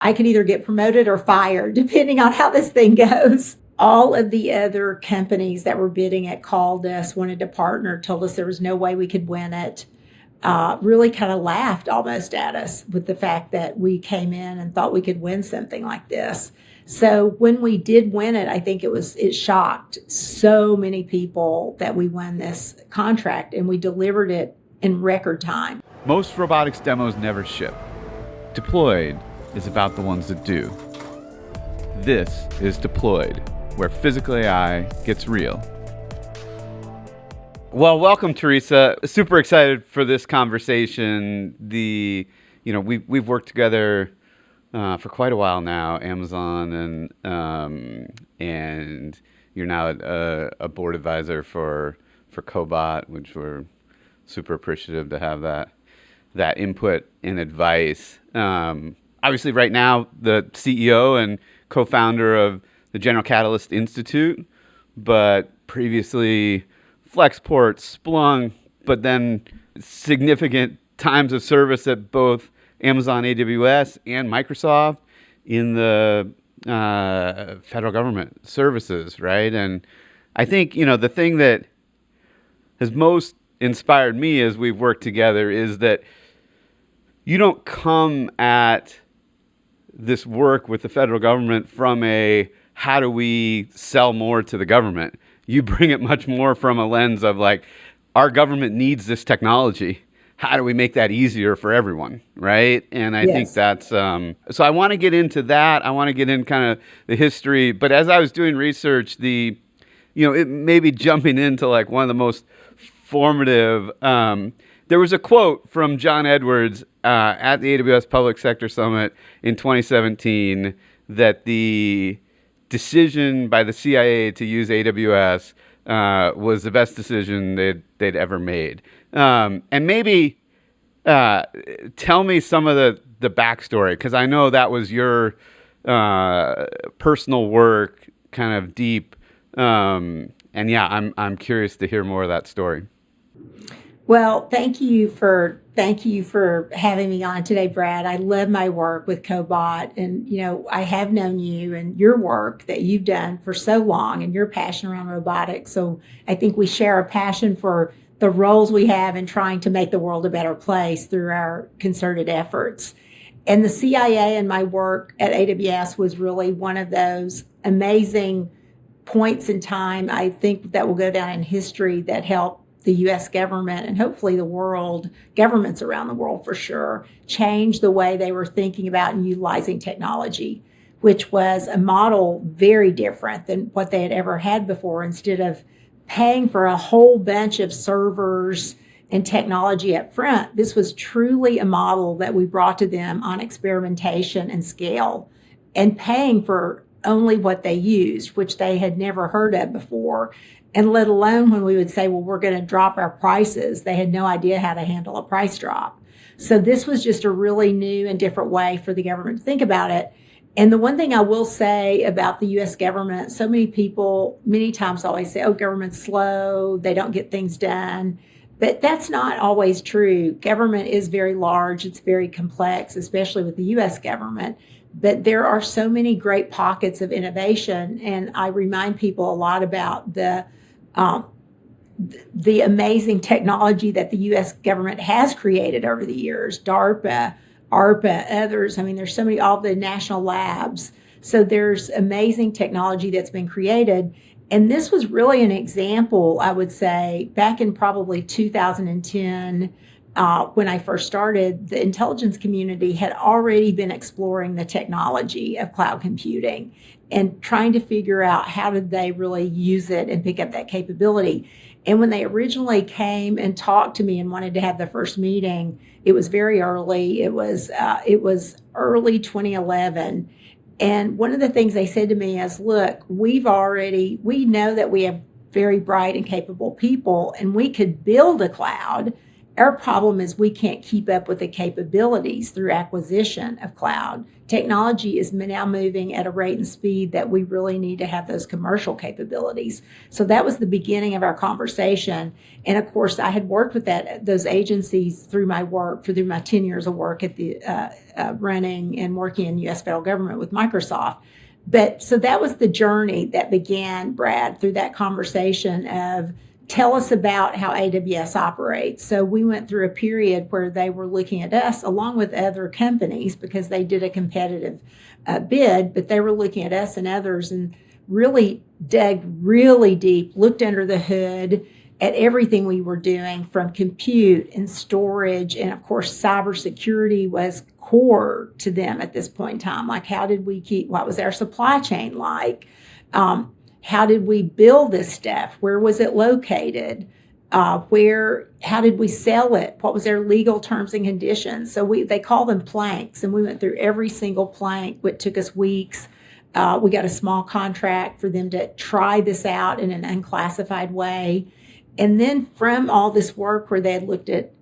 I could either get promoted or fired, depending on how this thing goes. All of the other companies that were bidding it called us, wanted to partner, told us there was no way we could win it. Really kind of laughed almost at us with the fact that we came in and thought we could win something like this. So when we did win it, I think it shocked so many people that we won this contract, and we delivered it in record time. Most robotics demos never ship. Deployed is about the ones that do. This is Deployed, where physical AI gets real. Well, welcome, Teresa. Super excited for this conversation. We've worked together for quite a while now, Amazon, and you're now a board advisor for Cobot, which we're super appreciative to have that input and advice. Obviously, right now, the CEO and co-founder of the General Catalyst Institute, but previously Flexport, Splunk, but then significant times of service at both Amazon AWS and Microsoft in the federal government services, right? And I think, the thing that has most inspired me as we've worked together is that you don't come at this work with the federal government from how do we sell more to the government? You bring it much more from a lens of our government needs this technology. How do we make that easier for everyone, right? And I think that's, so I want to get into that. I want to get in kind of the history. But as I was doing research, it may be jumping into one of the most formative, there was a quote from John Edwards at the AWS Public Sector Summit in 2017 that the decision by the CIA to use AWS was the best decision they'd ever made. And maybe tell me some of the backstory, because I know that was your personal work, kind of deep. And yeah, I'm curious to hear more of that story. Well, thank you for having me on today, Brad. I love my work with Cobot, and I have known you and your work that you've done for so long, and your passion around robotics. So I think we share a passion for the roles we have in trying to make the world a better place through our concerted efforts. And the CIA and my work at AWS was really one of those amazing points in time, I think, that will go down in history that helped the U.S. government and hopefully the world, governments around the world for sure, change the way they were thinking about and utilizing technology, which was a model very different than what they had ever had before. Instead of paying for a whole bunch of servers and technology up front, this was truly a model that we brought to them on experimentation and scale, and paying for only what they used, which they had never heard of before. And let alone when we would say, well, we're going to drop our prices, they had no idea how to handle a price drop. So this was just a really new and different way for the government to think about it. And the one thing I will say about the U.S. government, so many people, many times always say, oh, government's slow, they don't get things done. But that's not always true. Government is very large, it's very complex, especially with the U.S. government. But there are so many great pockets of innovation. And I remind people a lot about the amazing technology that the U.S. government has created over the years, DARPA, ARPA, others. I mean, there's so many, all the national labs. So there's amazing technology that's been created. And this was really an example, I would say, back in probably 2010, when I first started, the intelligence community had already been exploring the technology of cloud computing and trying to figure out how did they really use it and pick up that capability. And when they originally came and talked to me and wanted to have the first meeting, it was very early. It was early 2011. And one of the things they said to me is, look, we know that we have very bright and capable people, and we could build a cloud Our problem is we can't keep up with the capabilities through acquisition of cloud. Technology is now moving at a rate and speed that we really need to have those commercial capabilities. So that was the beginning of our conversation. And of course, I had worked with those agencies through my 10 years of work at the running and working in U.S. federal government with Microsoft. But so that was the journey that began, Brad, through that conversation of tell us about how AWS operates. So we went through a period where they were looking at us along with other companies because they did a competitive bid, but they were looking at us and others and really dug really deep, looked under the hood at everything we were doing from compute and storage. And of course, cybersecurity was core to them at this point in time. Like, what was our supply chain like? How did we build this stuff? Where was it located? How did we sell it? What was their legal terms and conditions? So they call them planks, and we went through every single plank, which took us weeks. We got a small contract for them to try this out in an unclassified way. And then from all this work where they had looked at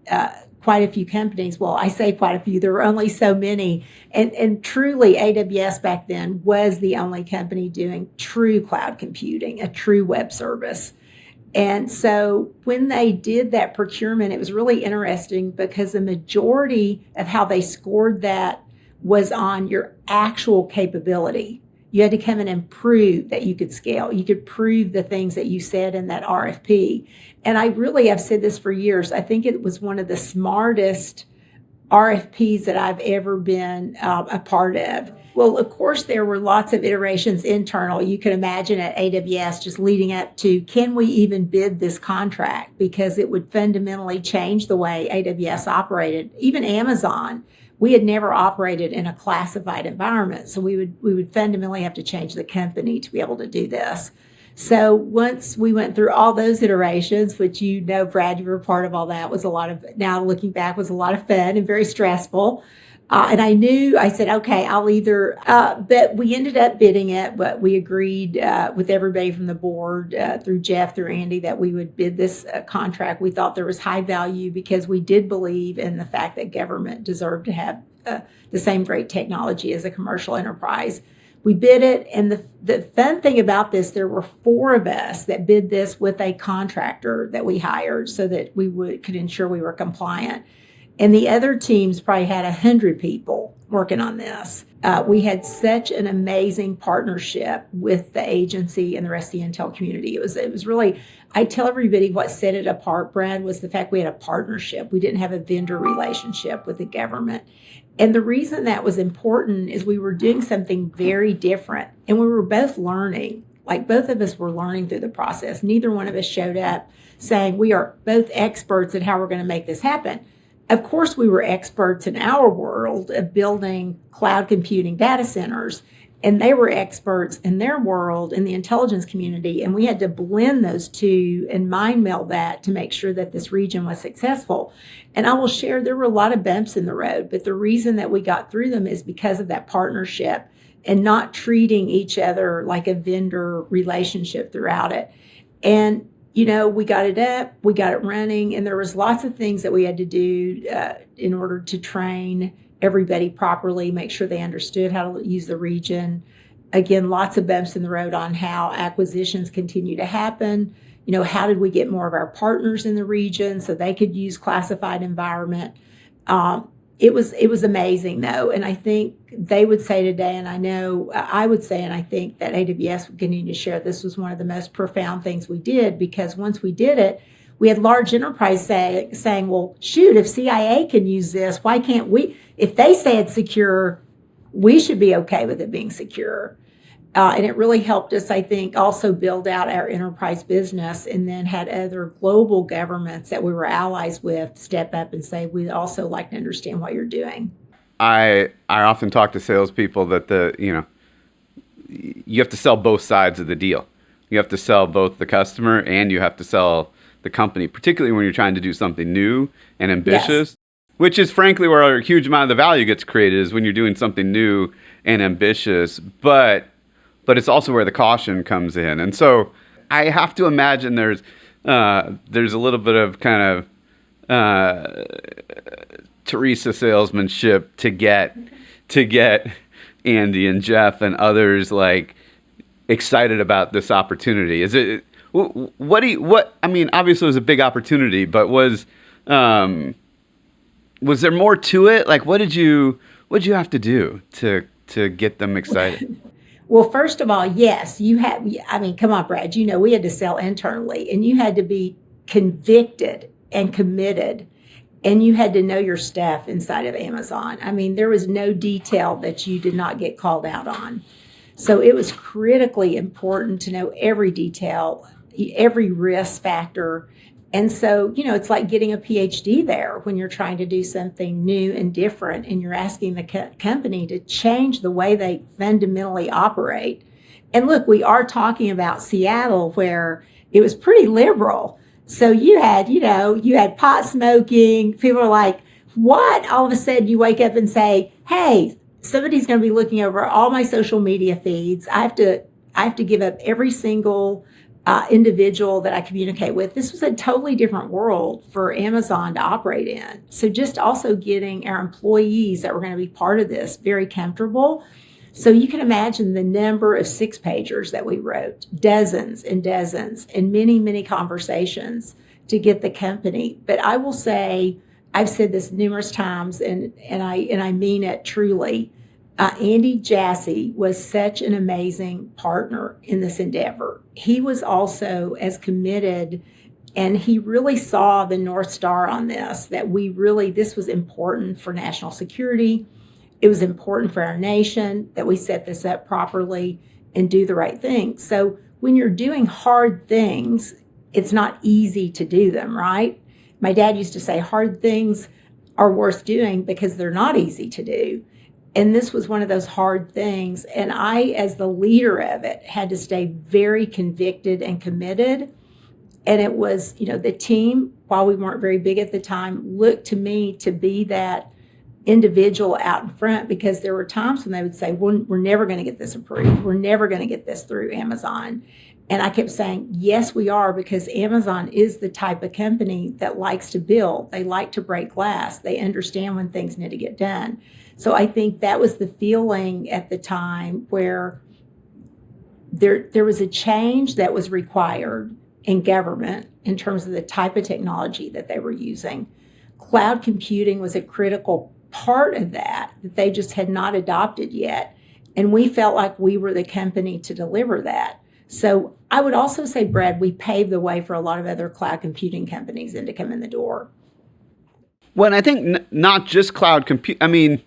quite a few companies, well, I say quite a few, there were only so many. And truly, AWS back then was the only company doing true cloud computing, a true web service. And so when they did that procurement, it was really interesting because the majority of how they scored that was on your actual capability. You had to come in and prove that you could scale. You could prove the things that you said in that RFP. And I've said this for years. I think it was one of the smartest RFPs that I've ever been a part of. Well, of course, there were lots of iterations internal. You can imagine at AWS just leading up to, can we even bid this contract? Because it would fundamentally change the way AWS operated. Even Amazon, we had never operated in a classified environment. So we would fundamentally have to change the company to be able to do this. So once we went through all those iterations, which Brad, you were part of all that, now looking back, was a lot of fun and very stressful. And I said, okay, but we ended up bidding it, but we agreed with everybody from the board, through Jeff, through Andy, that we would bid this contract. We thought there was high value because we did believe in the fact that government deserved to have the same great technology as a commercial enterprise. We bid it, and the fun thing about this, there were 4 of us that bid this with a contractor that we hired so that we could ensure we were compliant. And the other teams probably had 100 people working on this. We had such an amazing partnership with the agency and the rest of the intel community. It was really, I tell everybody what set it apart, Brad, was the fact we had a partnership. We didn't have a vendor relationship with the government. And the reason that was important is we were doing something very different, and we were both learning. Like, both of us were learning through the process. Neither one of us showed up saying we are both experts at how we're going to make this happen. Of course, we were experts in our world of building cloud computing data centers, and they were experts in their world in the intelligence community. And we had to blend those two and mind meld that to make sure that this region was successful. And I will share, there were a lot of bumps in the road, but the reason that we got through them is because of that partnership and not treating each other like a vendor relationship throughout it. And we got it up, we got it running, and there was lots of things that we had to do in order to train everybody properly, make sure they understood how to use the region. Again, lots of bumps in the road on how acquisitions continue to happen. How did we get more of our partners in the region so they could use classified environment? It was amazing, though. And I think they would say today, and I would say, and I think that AWS would continue to share, this was one of the most profound things we did, because once we did it, we had large enterprise saying, well, shoot, if CIA can use this, why can't we? If they say it's secure, we should be okay with it being secure. And it really helped us, I think, also build out our enterprise business, and then had other global governments that we were allies with step up and say, we'd also like to understand what you're doing. I often talk to salespeople that you have to sell both sides of the deal. You have to sell both the customer and you have to sell the company, particularly when you're trying to do something new and ambitious, yes. Which is frankly where a huge amount of the value gets created, is when you're doing something new and ambitious. But it's also where the caution comes in. And so I have to imagine there's a little bit of kind Teresa salesmanship to get Andy and Jeff and others like excited about this opportunity? Is it I mean, obviously it was a big opportunity, but was there more to it? Like, what did you have to do to get them excited? Well, first of all, yes, I mean, come on, Brad, we had to sell internally, and you had to be convicted and committed, and you had to know your stuff inside of Amazon. I mean, there was no detail that you did not get called out on. So it was critically important to know every detail, every risk factor. And so, it's like getting a PhD there when you're trying to do something new and different, and you're asking the company to change the way they fundamentally operate. And look, we are talking about Seattle, where it was pretty liberal. So you had pot smoking. People are like, what? All of a sudden you wake up and say, hey, somebody's going to be looking over all my social media feeds. I have to give up every single individual that I communicate with. This was a totally different world for Amazon to operate in. So just also getting our employees that were going to be part of this very comfortable. So you can imagine the number of 6-pagers that we wrote, dozens and dozens, and many, many conversations to get the company. But I will say, I've said this numerous times, and I mean it truly. Andy Jassy was such an amazing partner in this endeavor. He was also as committed, and he really saw the North Star on this, that this was important for national security. It was important for our nation that we set this up properly and do the right thing. So when you're doing hard things, it's not easy to do them, right? My dad used to say hard things are worth doing because they're not easy to do. And this was one of those hard things. And I, as the leader of it, had to stay very convicted and committed. And it was, the team, while we weren't very big at the time, looked to me to be that individual out in front, because there were times when they would say, we're never going to get this approved. We're never going to get this through Amazon. And I kept saying, yes, we are, because Amazon is the type of company that likes to build. They like to break glass. They understand when things need to get done. So I think that was the feeling at the time, where there was a change that was required in government in terms of the type of technology that they were using. Cloud computing was a critical part of that they just had not adopted yet. And we felt like we were the company to deliver that. So I would also say, Brad, we paved the way for a lot of other cloud computing companies to come in the door. Well, and I think not just cloud compute. I mean,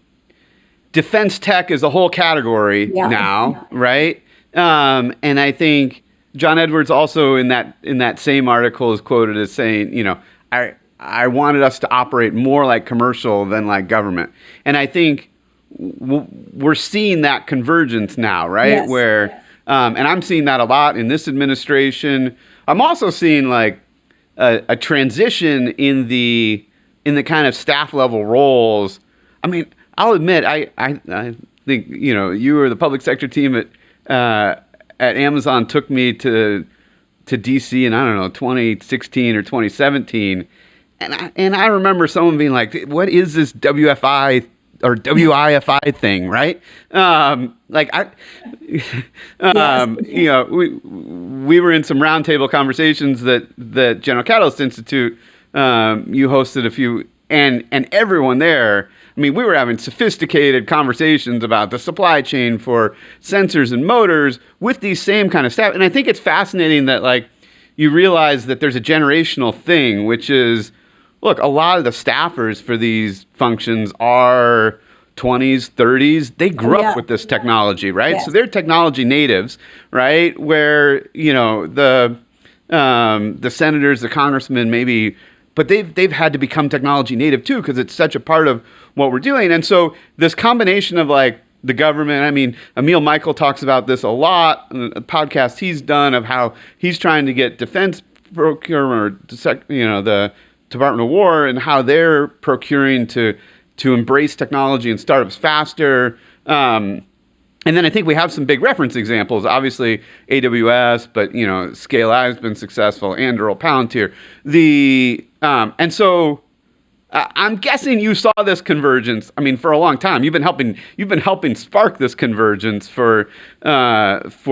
defense tech is a whole category now, right? And I think John Edwards also in that same article is quoted as saying, I wanted us to operate more like commercial than like government. And I think we're seeing that convergence now, right? Yes. Where, and I'm seeing that a lot in this administration. I'm also seeing like a transition in the kind of staff level roles. I mean, I'll admit, I think, you or the public sector team at Amazon took me to DC in, 2016 or 2017. And I remember someone being like, what is this WFI or WIFI thing, right? We were in some roundtable conversations that General Catalyst Institute, you hosted a few, and everyone there, I mean, we were having sophisticated conversations about the supply chain for sensors and motors with these same kind of staff. And I think it's fascinating that, like, you realize that there's a generational thing, which is, look, a lot of the staffers for these functions are 20s, 30s. They grew up with this technology, right? Yes. So they're technology natives, right? Where, the senators, the congressmen, maybe, but they've had to become technology native too, because it's such a part of what we're doing. And so this combination of like the government, I mean, Emil Michael talks about this a lot in a podcast he's done of how he's trying to get defense procurement, or the Department of War, and how they're procuring to embrace technology and startups faster. And then I think we have some big reference examples. Obviously, AWS, but Scale I has been successful, and Earl Palantir. And so I'm guessing you saw this convergence. I mean, for a long time, you've been helping spark this convergence for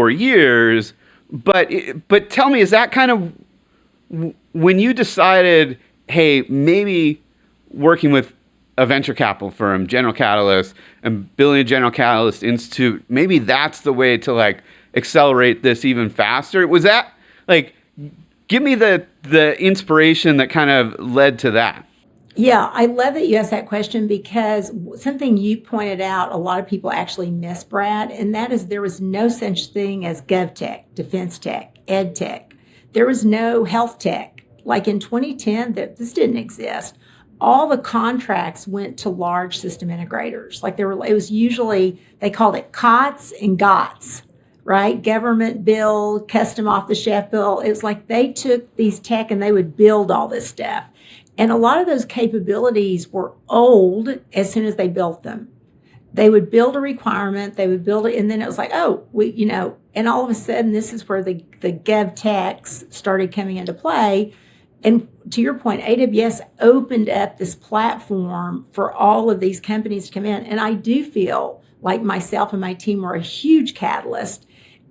years. But tell me, is that kind of when you decided, hey, maybe working with a venture capital firm, General Catalyst, and building a General Catalyst Institute, maybe that's the way to like accelerate this even faster? Was that like, give me the inspiration that kind of led to that? Yeah, I love that you asked that question because something you pointed out, a lot of people actually miss, Brad, and that is there was no such thing as GovTech, defense tech, ed tech. There was no health tech. Like in 2010, this didn't exist. All the contracts went to large system integrators. Like it was usually, they called it COTS and GOTS, right? Government build, custom off the shelf build. It was like they took these tech and they would build all this stuff. And a lot of those capabilities were old as soon as they built them. They would build a requirement, they would build it, and then it was like, oh, and all of a sudden, this is where the GovTechs started coming into play. And to your point, AWS opened up this platform for all of these companies to come in. And I do feel like myself and my team were a huge catalyst.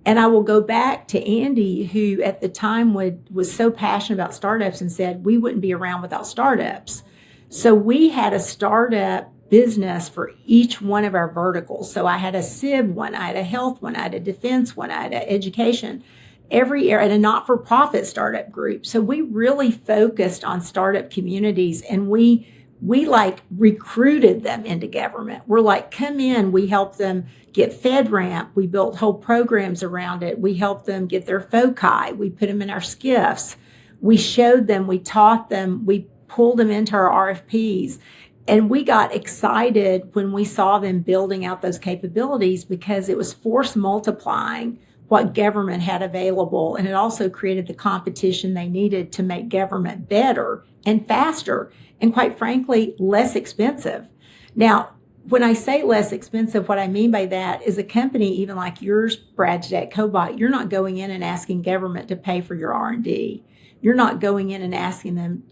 And I will go back to Andy, who at the time was so passionate about startups and said we wouldn't be around without startups. So we had a startup business for each one of our verticals. So I had a civ one, I had a health one, I had a defense one, I had an education, every area, and a not-for-profit startup group. So we really focused on startup communities, and we like recruited them into government. We're like, come in, we help them get FedRAMP. We built whole programs around it. We helped them get their FOCI. We put them in our SCIFs. We showed them, we taught them, we pulled them into our RFPs. And we got excited when we saw them building out those capabilities because it was force multiplying what government had available. And it also created the competition they needed to make government better and faster and, quite frankly, less expensive. Now, when I say less expensive, what I mean by that is a company even like yours, Brad, today at Cobot, you're not going in and asking government to pay for your R&D. You're not going in and asking them,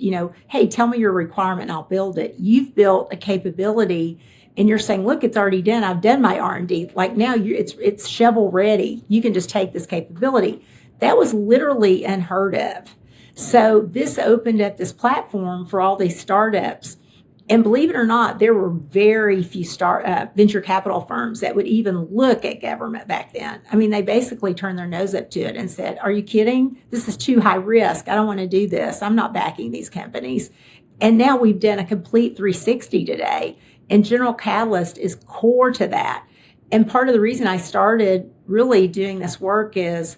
hey, tell me your requirement and I'll build it. You've built a capability and you're saying, look, it's already done. I've done my R&D. Like now it's shovel ready. You can just take this capability. That was literally unheard of. So this opened up this platform for all these startups. And believe it or not, there were very few venture capital firms that would even look at government back then. I mean, they basically turned their nose up to it and said, are you kidding? This is too high risk. I don't want to do this. I'm not backing these companies. And now we've done a complete 360 today. And General Catalyst is core to that. And part of the reason I started really doing this work is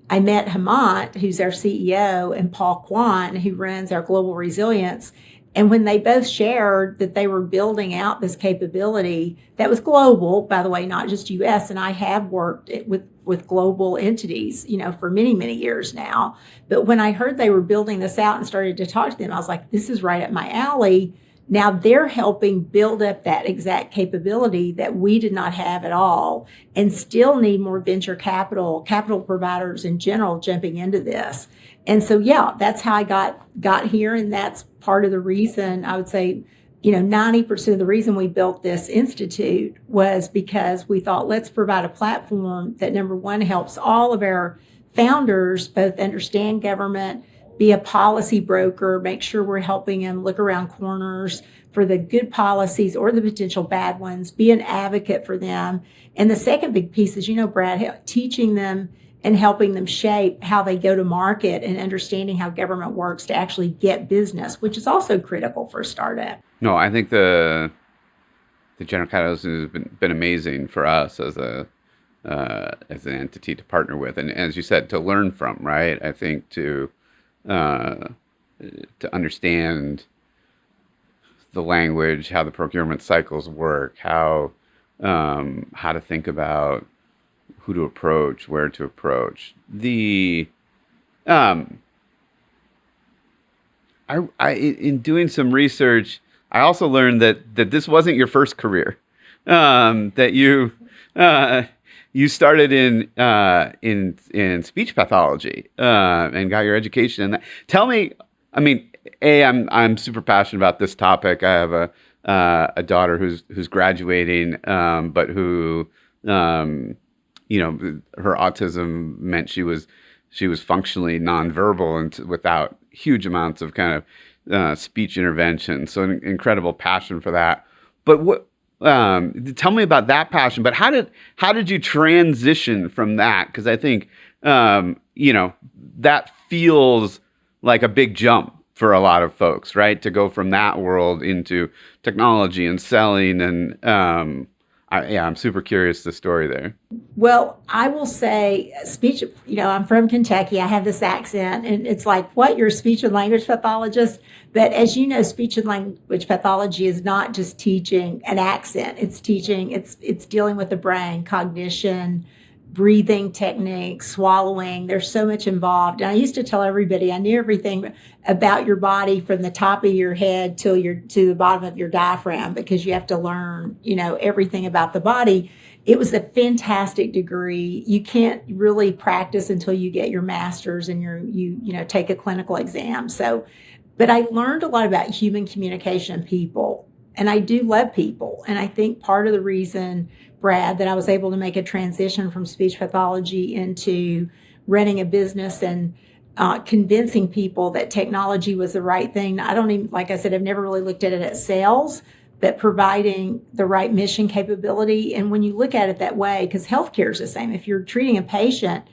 I met Hemant, who's our CEO, and Paul Kwan, who runs our global resilience. And when they both shared that they were building out this capability that was global, by the way, not just US, and I have worked with global entities, for many, many years now. But when I heard they were building this out and started to talk to them, I was like, this is right up my alley. Now they're helping build up that exact capability that we did not have at all and still need more venture capital providers in general jumping into this. And so, yeah, that's how I got here. And that's part of the reason I would say, 90% of the reason we built this institute was because we thought, let's provide a platform that, number one, helps all of our founders both understand government, be a policy broker, make sure we're helping them look around corners for the good policies or the potential bad ones, be an advocate for them. And the second big piece is, Brad, teaching them and helping them shape how they go to market and understanding how government works to actually get business, which is also critical for a startup. No, I think the General Catalyst has been amazing for us as an entity to partner with, and as you said, to learn from. Right, I think to understand the language, how the procurement cycles work, how to think about who to approach, where to approach. In doing some research, I also learned that this wasn't your first career. That you started in speech pathology and got your education in that. Tell me I mean, I'm super passionate about this topic. I have a daughter who's graduating, but who her autism meant she was functionally nonverbal and without huge amounts of kind of speech intervention. So an incredible passion for that. But tell me about that passion. But how did you transition from that? Because I think that feels like a big jump for a lot of folks, right? To go from that world into technology and selling, and I'm super curious the story there. Well, I will say speech, I'm from Kentucky. I have this accent, and it's like, what, you're a speech and language pathologist? But as you know, speech and language pathology is not just teaching an accent. It's dealing with the brain, cognition, breathing techniques, swallowing. There's so much involved. And I used to tell everybody I knew everything about your body from the top of your head to the bottom of your diaphragm, because you have to learn, everything about the body. It was a fantastic degree. You can't really practice until you get your master's and you take a clinical exam. So, but I learned a lot about human communication and people. And I do love people. And I think part of the reason, Brad, that I was able to make a transition from speech pathology into running a business and convincing people that technology was the right thing. I don't even, like I said, I've never really looked at it as sales, but providing the right mission capability. And when you look at it that way, because healthcare is the same, if you're treating a patient,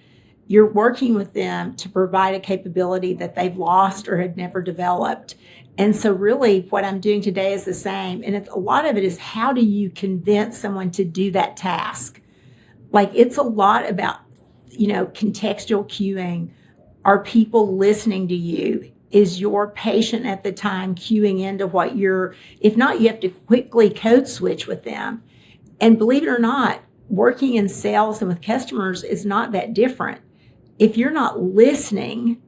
you're working with them to provide a capability that they've lost or had never developed. And so really what I'm doing today is the same. And a lot of it is, how do you convince someone to do that task? Like, it's a lot about, contextual cueing. Are people listening to you? Is your patient at the time cueing into what if not, you have to quickly code switch with them. And believe it or not, working in sales and with customers is not that different. If you're not listening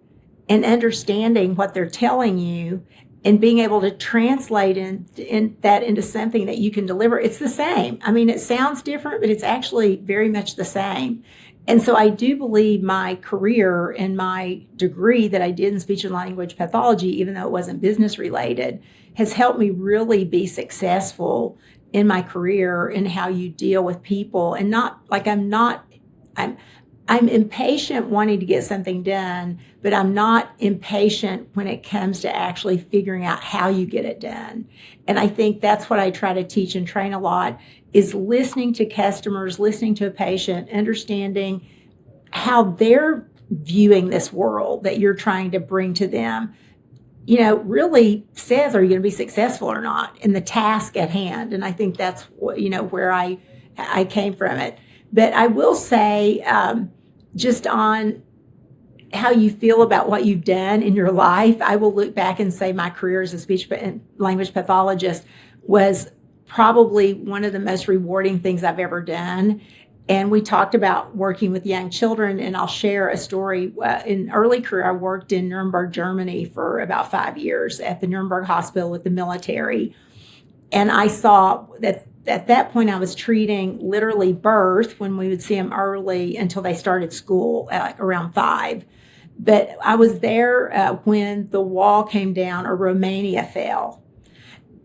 and understanding what they're telling you and being able to translate that into something that you can deliver, it's the same. I mean, it sounds different, but it's actually very much the same. And so I do believe my career and my degree that I did in speech and language pathology, even though it wasn't business related, has helped me really be successful in my career in how you deal with people. And I'm impatient wanting to get something done, but I'm not impatient when it comes to actually figuring out how you get it done. And I think that's what I try to teach and train a lot, is listening to customers, listening to a patient, understanding how they're viewing this world that you're trying to bring to them, really says, are you going to be successful or not in the task at hand? And I think that's what, where I came from it. But I will say, just on how you feel about what you've done in your life, I will look back and say my career as a speech and language pathologist was probably one of the most rewarding things I've ever done. And we talked about working with young children, and I'll share a story. In early career, I worked in Nuremberg, Germany for about 5 years at the Nuremberg Hospital with the military. And I saw that at that point, I was treating literally birth, when we would see them early until they started school, like around 5. But I was there when the wall came down or Romania fell.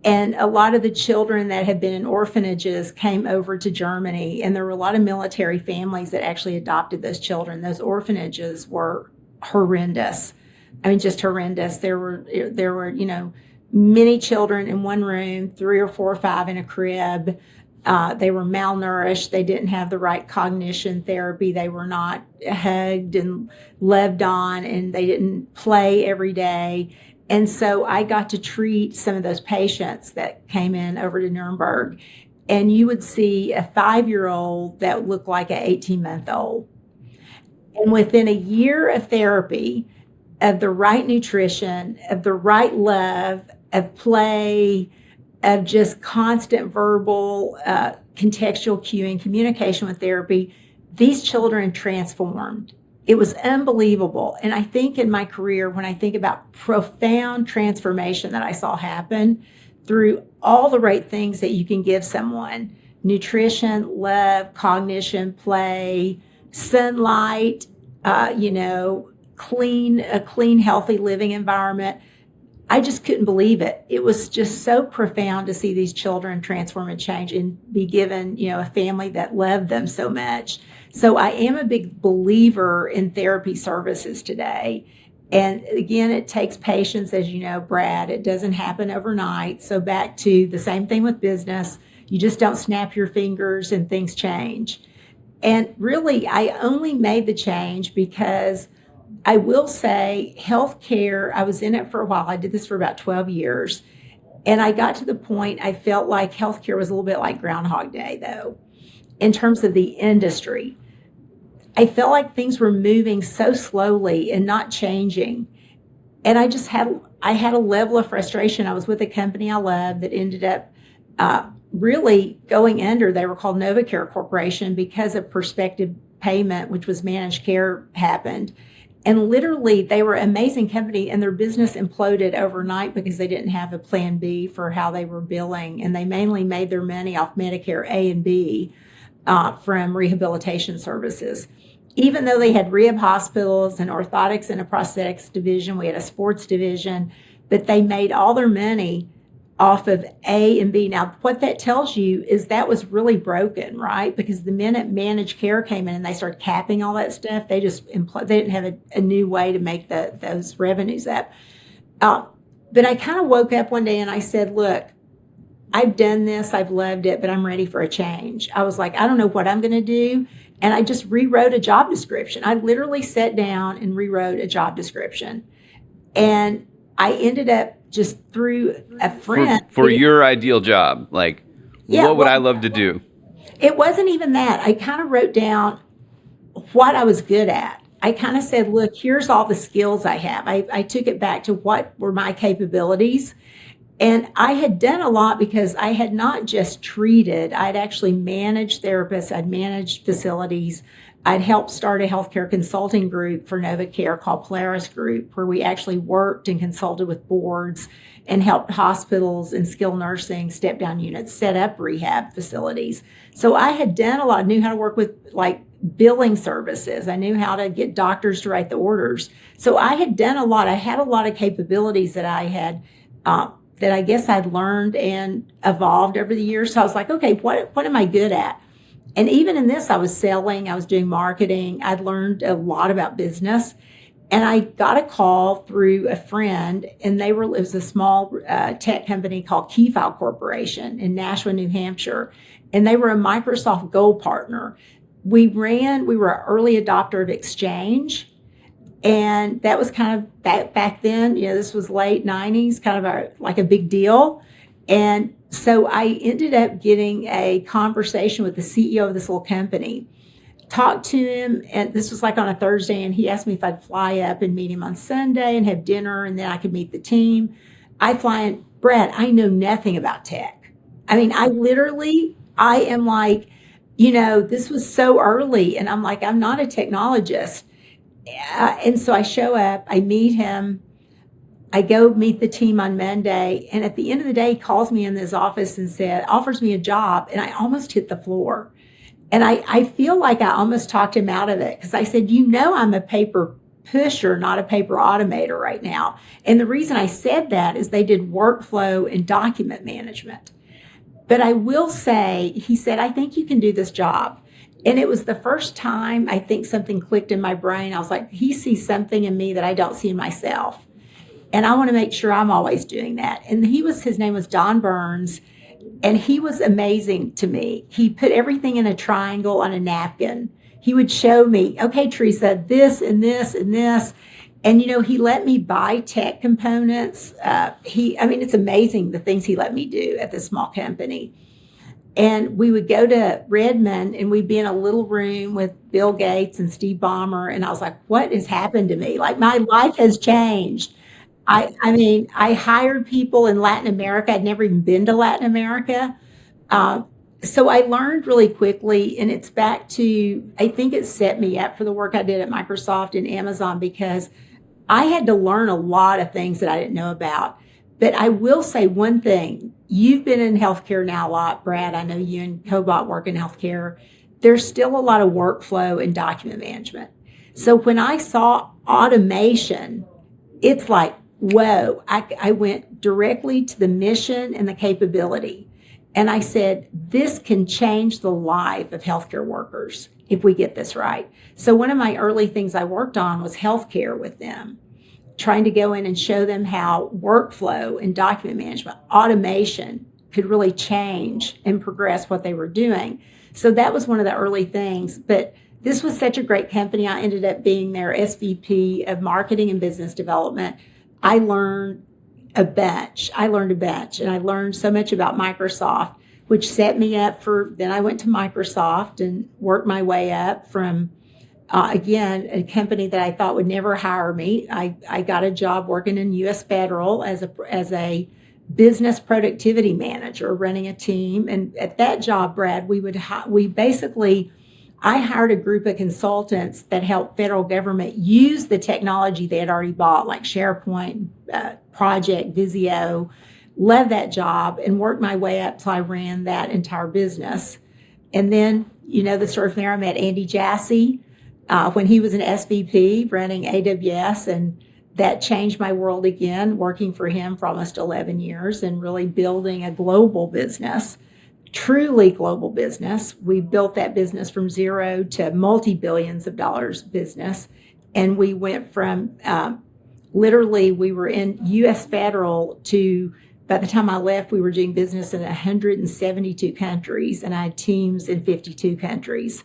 And a lot of the children that had been in orphanages came over to Germany. And there were a lot of military families that actually adopted those children. Those orphanages were horrendous. I mean, just horrendous. There were, many children in one room, 3 or 4 or 5 in a crib. They were malnourished. They didn't have the right cognition therapy. They were not hugged and loved on, and they didn't play every day. And so I got to treat some of those patients that came in over to Nuremberg. And you would see a 5-year-old that looked like an 18-month-old. And within a year of therapy, of the right nutrition, of the right love, of play, of just constant verbal, contextual cueing, communication with therapy, these children transformed. It was unbelievable. And I think in my career, when I think about profound transformation that I saw happen through all the right things that you can give someone, nutrition, love, cognition, play, sunlight, a clean, healthy living environment, I just couldn't believe it. It was just so profound to see these children transform and change and be given, a family that loved them so much. So I am a big believer in therapy services today. And again, it takes patience, as you know, Brad. It doesn't happen overnight. So back to the same thing with business. You just don't snap your fingers and things change. And really, I only made the change because I will say healthcare, I was in it for a while. I did this for about 12 years. And I got to the point I felt like healthcare was a little bit like Groundhog Day, though, in terms of the industry. I felt like things were moving so slowly and not changing. And I had a level of frustration. I was with a company I loved that ended up really going under. They were called NovaCare Corporation because of prospective payment, which was managed care, happened. And literally, they were an amazing company, and their business imploded overnight because they didn't have a plan B for how they were billing. And they mainly made their money off Medicare A and B from rehabilitation services. Even though they had rehab hospitals and orthotics and a prosthetics division, we had a sports division, but they made all their money off of A and B. Now, what that tells you is that was really broken, right? Because the minute managed care came in and they started capping all that stuff, they didn't have a new way to make those revenues up. But I kind of woke up one day and I said, look, I've done this, I've loved it, but I'm ready for a change. I was like, I don't know what I'm going to do. And I just rewrote a job description. I literally sat down and rewrote a job description. And I ended up just through a friend. For your ideal job, like, what would I love to do? It wasn't even that. I kind of wrote down what I was good at. I kind of said, look, here's all the skills I have. I took it back to what were my capabilities. And I had done a lot because I had not just treated, I'd actually managed therapists, I'd managed facilities. I'd helped start a healthcare consulting group for NovaCare called Polaris Group, where we actually worked and consulted with boards and helped hospitals and skilled nursing step-down units set up rehab facilities. So I had done a lot, knew how to work with like billing services. I knew how to get doctors to write the orders. So I had done a lot. I had a lot of capabilities that I had that I guess I'd learned and evolved over the years. So I was like, okay, what am I good at? And even in this, I was selling, I was doing marketing. I'd learned a lot about business. And I got a call through a friend, and it was a small tech company called Keyfile Corporation in Nashua, New Hampshire. And they were a Microsoft Gold partner. We were an early adopter of Exchange. And that was kind of back then, this was late 90s, kind of like a big deal. And so I ended up getting a conversation with the CEO of this little company, talked to him, and this was like on a Thursday, and he asked me if I'd fly up and meet him on Sunday and have dinner, and then I could meet the team. I fly in, Brad, I know nothing about tech. I mean, I am like, this was so early, and I'm like, I'm not a technologist. And so I show up, I meet him, I go meet the team on Monday, and at the end of the day, he calls me in his office and offers me a job, and I almost hit the floor. And I feel like I almost talked him out of it because I said, I'm a paper pusher, not a paper automator right now. And the reason I said that is they did workflow and document management. But I will say, he said, I think you can do this job. And it was the first time I think something clicked in my brain. I was like, he sees something in me that I don't see in myself. And I want to make sure I'm always doing that. And his name was Don Burns, and he was amazing to me. He put everything in a triangle on a napkin. He would show me, okay, Teresa, this and this and this. And, he let me buy tech components. It's amazing the things he let me do at this small company. And we would go to Redmond, and we'd be in a little room with Bill Gates and Steve Ballmer. And I was like, what has happened to me? Like, my life has changed. I hired people in Latin America. I'd never even been to Latin America. So I learned really quickly, and it's back to, I think it set me up for the work I did at Microsoft and Amazon because I had to learn a lot of things that I didn't know about. But I will say one thing. You've been in healthcare now a lot, Brad. I know you and Cobot work in healthcare. There's still a lot of workflow and document management. So when I saw automation, it's like, whoa, I went directly to the mission and the capability. And I said, this can change the life of healthcare workers if we get this right. So one of my early things I worked on was healthcare with them, trying to go in and show them how workflow and document management, automation could really change and progress what they were doing. So that was one of the early things. But this was such a great company. I ended up being their SVP of marketing and business development. I learned a bunch. And I learned so much about Microsoft, which set me up then I went to Microsoft and worked my way up from, again, a company that I thought would never hire me. I got a job working in U.S. Federal as a business productivity manager, running a team. And at that job, Brad, I hired a group of consultants that helped federal government use the technology they had already bought, like SharePoint, Project, Visio. Loved that job and worked my way up till I ran that entire business. And then, the story from there, I met Andy Jassy when he was an SVP running AWS, and that changed my world again, working for him for almost 11 years and really building a global business. Truly global business. We built that business from zero to multi-billions of dollars business. And we went from literally, we were in U.S. federal to, by the time I left, we were doing business in 172 countries, and I had teams in 52 countries.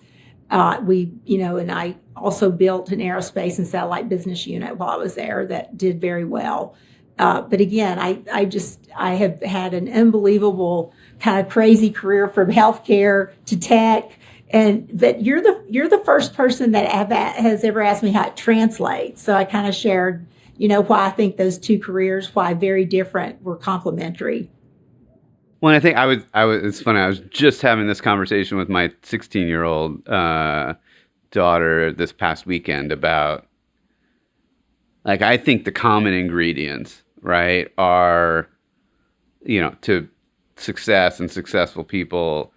And I also built an aerospace and satellite business unit while I was there that did very well. But again, I have had an unbelievable kind of crazy career from healthcare to tech. But you're the first person that has ever asked me how it translates. So I kind of shared, why I think those two careers, why very different, were complementary. Well, I think it's funny. I was just having this conversation with my 16-year-old daughter this past weekend about, I think the common ingredients, right, are, to success and successful people.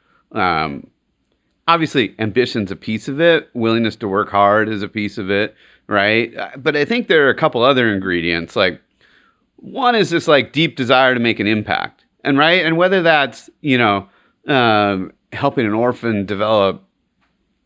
Obviously, ambition's a piece of it. Willingness to work hard is a piece of it, right? But I think there are a couple other ingredients. One is this deep desire to make an impact, and whether that's helping an orphan develop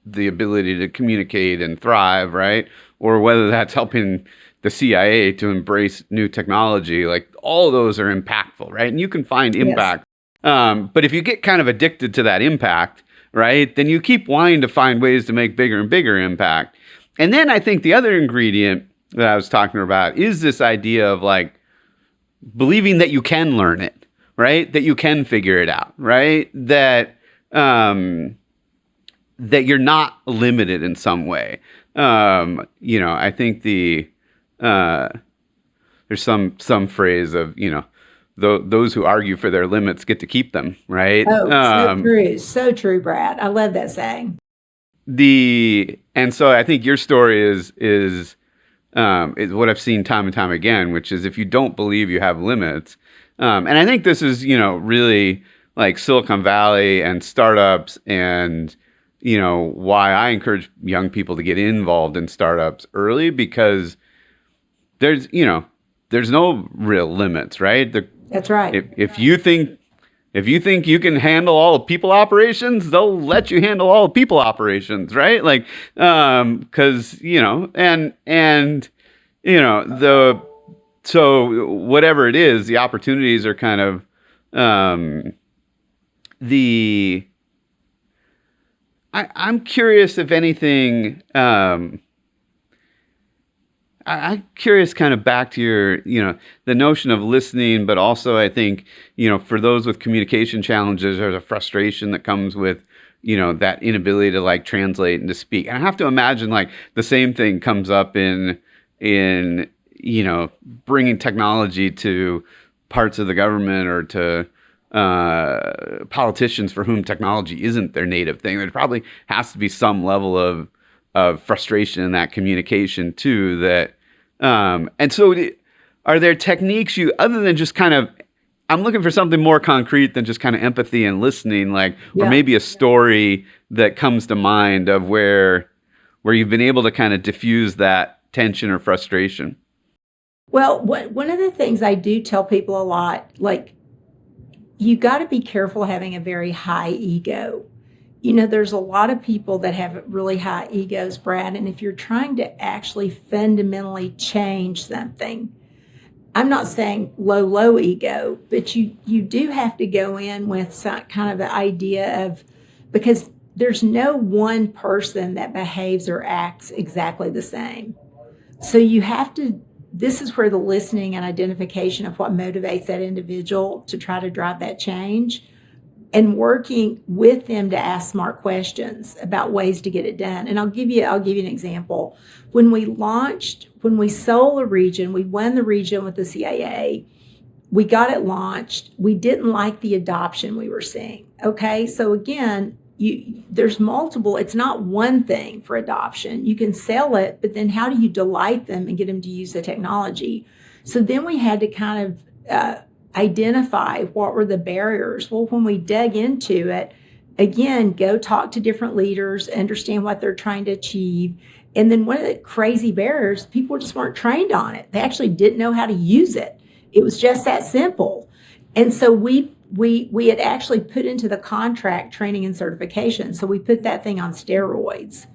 the ability to communicate and thrive, right, or whether that's helping the CIA to embrace new technology, all of those are impactful, right? And you can find impact. Yes. But if you get kind of addicted to that impact, right, then you keep wanting to find ways to make bigger and bigger impact. And then I think the other ingredient that I was talking about is this idea of believing that you can learn it, right? That you can figure it out, right? That you're not limited in some way. I think there's some phrase of, those who argue for their limits get to keep them, right? Oh, so true. So true, Brad. I love that saying. And so I think your story is what I've seen time and time again, which is if you don't believe you have limits, and I think this is, really Silicon Valley and startups and, why I encourage young people to get involved in startups early, because there's no real limits, right? That's right. If you think you can handle all the people operations, they'll let you handle all the people operations, right? Because so whatever it is, the opportunities are kind of I'm curious if anything. I'm curious kind of back to your, the notion of listening, but also I think, for those with communication challenges, there's a frustration that comes with, that inability to translate and to speak. And I have to imagine the same thing comes up in bringing technology to parts of the government or to politicians for whom technology isn't their native thing. There probably has to be some level of frustration in that communication too. And so are there techniques other than just kind of, I'm looking for something more concrete than just kind of empathy and listening, or maybe a story that comes to mind of where you've been able to kind of diffuse that tension or frustration? Well, one of the things I do tell people a lot, like, you got to be careful having a very high ego. There's a lot of people that have really high egos, Brad, and if you're trying to actually fundamentally change something, I'm not saying low ego, but you do have to go in with some kind of the idea of, because there's no one person that behaves or acts exactly the same. So you have to, this is where the listening and identification of what motivates that individual to try to drive that change, and working with them to ask smart questions about ways to get it done. And I'll give you an example. When we sold a region, we won the region with the CIA. We got it launched. We didn't like the adoption we were seeing. Okay, so again, there's multiple. It's not one thing for adoption. You can sell it, but then how do you delight them and get them to use the technology? So then we had to kind of identify what were the barriers. Well, when we dug into it, again, go talk to different leaders, understand what they're trying to achieve. And then one of the crazy barriers, people just weren't trained on it. They actually didn't know how to use it. It was just that simple. And so we had actually put into the contract training and certification. So we put that thing on steroids.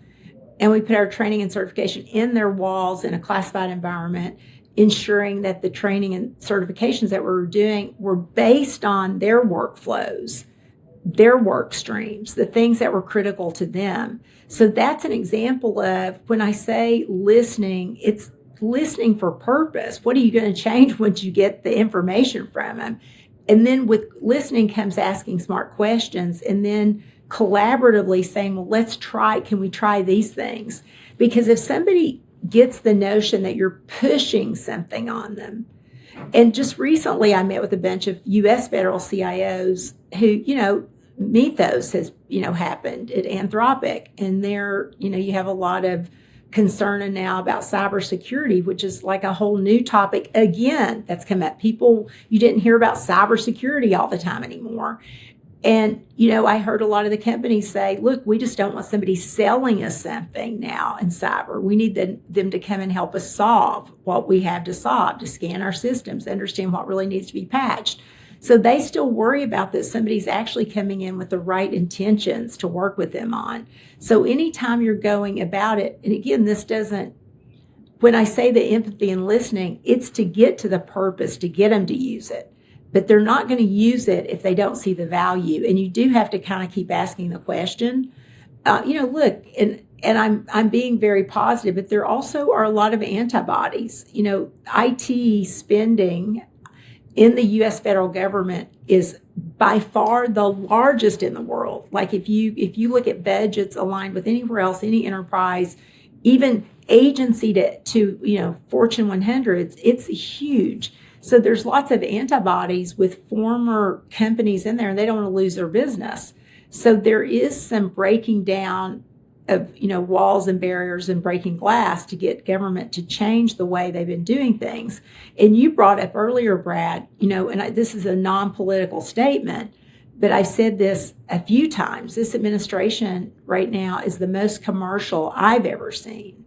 And we put our training and certification in their walls in a classified environment, ensuring that the training and certifications that we were doing were based on their workflows, their work streams, the things that were critical to them. So that's an example of, when I say listening, it's listening for purpose. What are you going to change once you get the information from them? And then with listening comes asking smart questions, and then collaboratively saying, well, can we try these things? Because if somebody gets the notion that you're pushing something on them. And just recently I met with a bunch of U.S. federal CIOs who, Mythos has, happened at Anthropic. And there, you have a lot of concern now about cybersecurity, which is like a whole new topic again that's come up. You didn't hear about cybersecurity all the time anymore. And, I heard a lot of the companies say, look, we just don't want somebody selling us something now in cyber. We need them to come and help us solve what we have to solve, to scan our systems, understand what really needs to be patched. So they still worry about that somebody's actually coming in with the right intentions to work with them on. So anytime you're going about it, and again, when I say the empathy and listening, it's to get to the purpose, to get them to use it. But they're not going to use it if they don't see the value. And you do have to kind of keep asking the question. Look, and I'm being very positive, but there also are a lot of antibodies. IT spending in the U.S. federal government is by far the largest in the world. Like if you look at budgets aligned with anywhere else, any enterprise, even agency to Fortune 100s, it's huge. So there's lots of antibodies with former companies in there, and they don't want to lose their business. So there is some breaking down of, walls and barriers and breaking glass to get government to change the way they've been doing things. And you brought up earlier, Brad, this is a non-political statement, but I've said this a few times. This administration right now is the most commercial I've ever seen.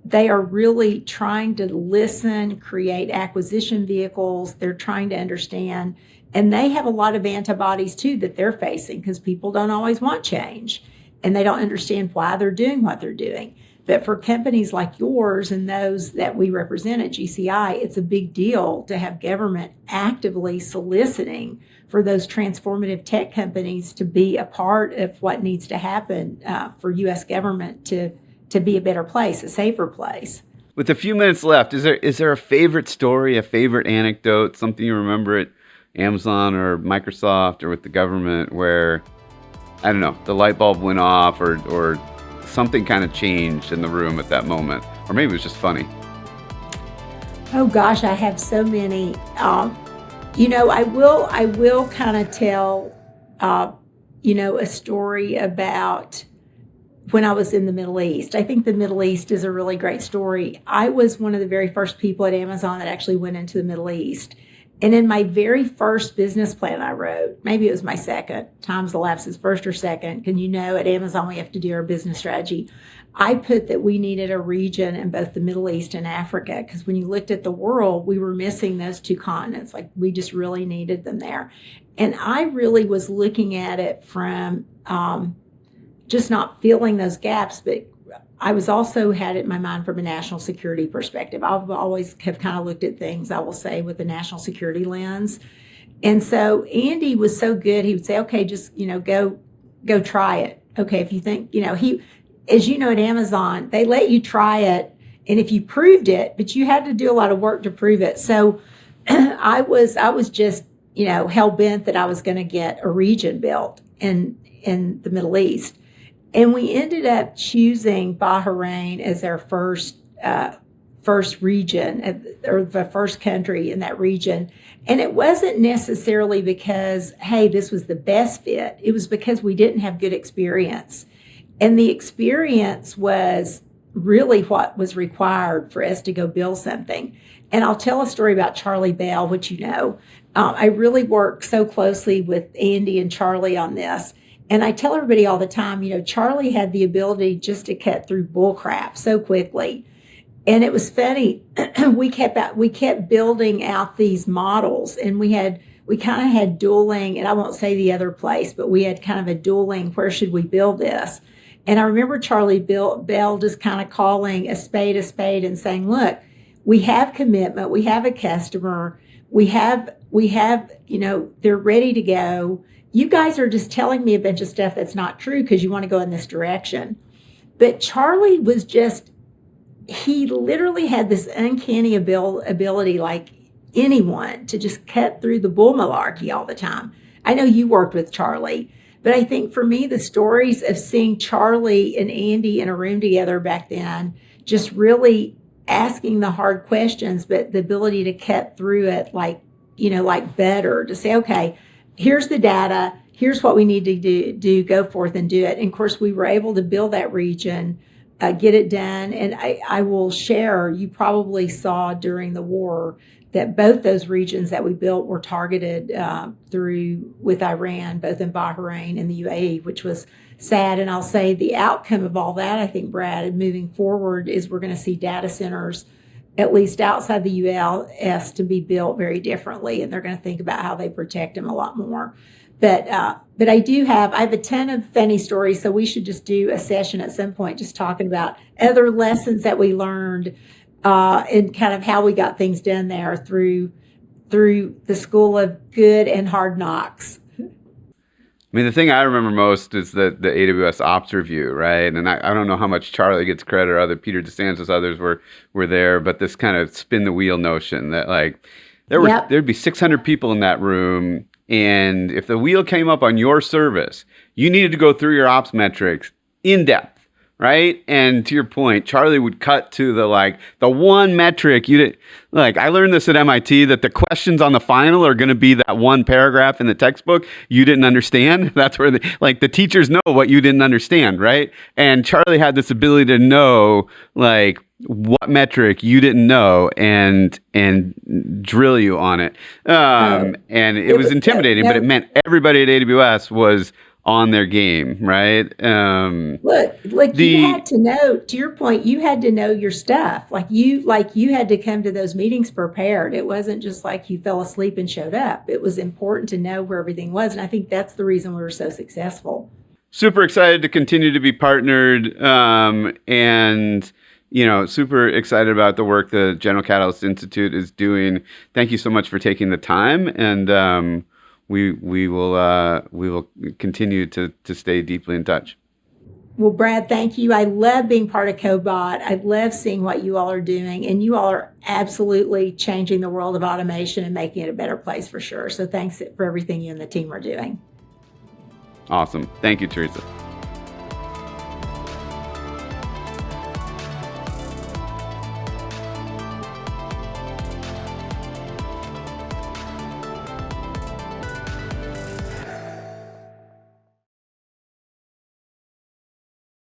They are really trying to listen, create acquisition vehicles. They're trying to understand. And they have a lot of antibodies, too, that they're facing because people don't always want change. And they don't understand why they're doing what they're doing. But for companies like yours and those that we represent at GCI, it's a big deal to have government actively soliciting for those transformative tech companies to be a part of what needs to happen for U.S. government to be a better place, a safer place. With a few minutes left, is there a favorite story, a favorite anecdote, something you remember at Amazon or Microsoft or with the government where, I don't know, the light bulb went off or something kind of changed in the room at that moment? Or maybe it was just funny. Oh gosh, I have so many. I will kind of tell, a story about when I was in the Middle East. I think the Middle East is a really great story. I was one of the very first people at Amazon that actually went into the Middle East. And in my very first business plan I wrote, maybe it was my second, time's elapses, first or second, and at Amazon we have to do our business strategy. I put that we needed a region in both the Middle East and Africa, because when you looked at the world, we were missing those two continents. Like, we just really needed them there. And I really was looking at it from just not filling those gaps, but I was also had it in my mind from a national security perspective. I've always have kind of looked at things, I will say, with a national security lens. And so Andy was so good. He would say, okay, just, go try it. Okay. If you think, he, as you know, at Amazon, they let you try it. And if you proved it, but you had to do a lot of work to prove it. So I was just, hell bent that I was going to get a region built in the Middle East. And we ended up choosing Bahrain as our first region, or the first country in that region. And it wasn't necessarily because, hey, this was the best fit. It was because we didn't have good experience. And the experience was really what was required for us to go build something. And I'll tell a story about Charlie Bell, which I really worked so closely with Andy and Charlie on this. And I tell everybody all the time, Charlie had the ability just to cut through bull crap so quickly. And it was funny. we kept building out these models, and we kind of had dueling, and I won't say the other place, but we had kind of a dueling, where should we build this? And I remember Charlie Bell just kind of calling a spade and saying, look, we have commitment. We have a customer. We have, they're ready to go. You guys are just telling me a bunch of stuff that's not true because you want to go in this direction. But Charlie was he literally had this uncanny ability, like anyone, to just cut through the bull malarkey all the time. I know you worked with Charlie, but I think for me, the stories of seeing Charlie and Andy in a room together back then, just really asking the hard questions, but the ability to cut through it like butter, to say, okay, here's the data, here's what we need to do, go forth and do it. And of course, we were able to build that region, get it done. And I will share, you probably saw during the war that both those regions that we built were targeted with Iran, both in Bahrain and the UAE, which was sad. And I'll say the outcome of all that, I think, Brad, moving forward, is we're going to see data centers, at least outside the US, to be built very differently. And they're going to think about how they protect them a lot more. But I have a ton of funny stories. So we should just do a session at some point, just talking about other lessons that we learned and kind of how we got things done there through the school of good and hard knocks. I mean, the thing I remember most is the AWS Ops Review, right? And I don't know how much Charlie gets credit, or other Peter DeSantis, others were there, but this kind of spin the wheel notion that, like, there'd be 600 people in that room, and if the wheel came up on your service, you needed to go through your ops metrics in depth, right? And to your point, Charlie would cut to the one metric you didn't, like, I learned this at MIT, that the questions on the final are going to be that one paragraph in the textbook you didn't understand. That's where the teachers know what you didn't understand, right? And Charlie had this ability to know, like, what metric you didn't know and drill you on it. And it was intimidating, but it meant everybody at AWS was on their game, right? You had to know, to your point, you had to know your stuff. You had to come to those meetings prepared. It wasn't just like you fell asleep and showed up. It was important to know where everything was. And I think that's the reason we were so successful. Super excited to continue to be partnered. And super excited about the work the General Catalyst Institute is doing. Thank you so much for taking the time, and we will continue to stay deeply in touch. Well, Brad, thank you. I love being part of Cobot. I love seeing what you all are doing, and you all are absolutely changing the world of automation and making it a better place for sure. So thanks for everything you and the team are doing. Awesome. Thank you, Teresa.